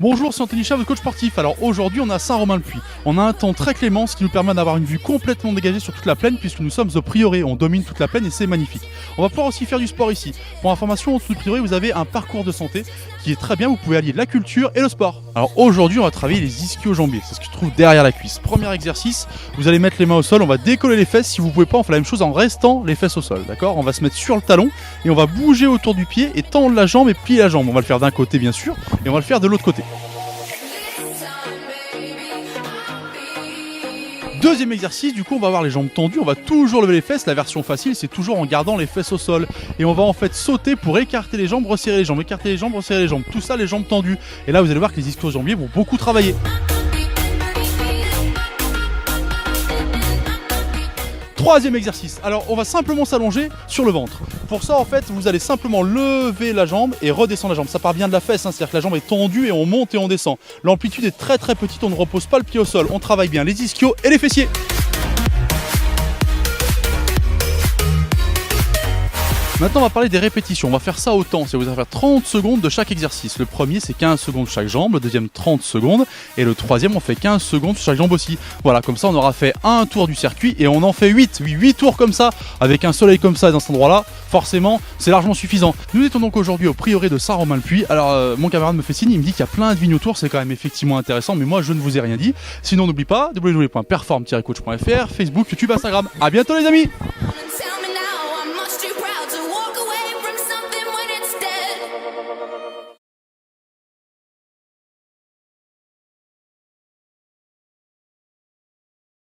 Bonjour, c'est Anthony Chat, votre coach sportif. Alors aujourd'hui, on est à Saint-Romain-le-Puy. On a un temps très clément, ce qui nous permet d'avoir une vue complètement dégagée sur toute la plaine, puisque nous sommes au prieuré. On domine toute la plaine et c'est magnifique. On va pouvoir aussi faire du sport ici. Pour information, au-dessous du prieuré, vous avez un parcours de santé qui est très bien. Vous pouvez allier la culture et le sport. Alors aujourd'hui, on va travailler les ischio-jambiers. C'est ce que je trouve derrière la cuisse. Premier exercice, vous allez mettre les mains au sol. On va décoller les fesses. Si vous pouvez pas, on fait la même chose en restant les fesses au sol. D'accord ? On va se mettre sur le talon et on va bouger autour du pied et tendre la jambe et plier la jambe. On va le faire d'un côté, bien sûr, et on va le faire de l'autre côté. Deuxième exercice, du coup on va avoir les jambes tendues, on va toujours lever les fesses, la version facile c'est toujours en gardant les fesses au sol. Et on va en fait sauter pour écarter les jambes, resserrer les jambes, écarter les jambes, resserrer les jambes, tout ça les jambes tendues. Et là vous allez voir que les ischio-jambiers vont beaucoup travailler. Troisième exercice, alors on va simplement s'allonger sur le ventre. Pour ça en fait vous allez simplement lever la jambe et redescendre la jambe. Ça part bien de la fesse, c'est-à-dire que la jambe est tendue et on monte et on descend. L'amplitude est très très petite, on ne repose pas le pied au sol, on travaille bien les ischios et les fessiers. Maintenant on va parler des répétitions, on va faire ça au temps, vous allez faire 30 secondes de chaque exercice. Le premier c'est 15 secondes chaque jambe, le deuxième 30 secondes et le troisième on fait 15 secondes sur chaque jambe aussi. Voilà, comme ça on aura fait un tour du circuit et on en fait 8 tours comme ça, avec un soleil comme ça dans cet endroit là, forcément c'est largement suffisant. Nous étions donc aujourd'hui au prieuré de Saint-Romain-le-Puy. Alors mon camarade me fait signe, il me dit qu'il y a plein de vignes autour, c'est quand même effectivement intéressant, mais moi je ne vous ai rien dit. Sinon n'oublie pas, www.perform-coach.fr, Facebook, YouTube, Instagram. À bientôt les amis.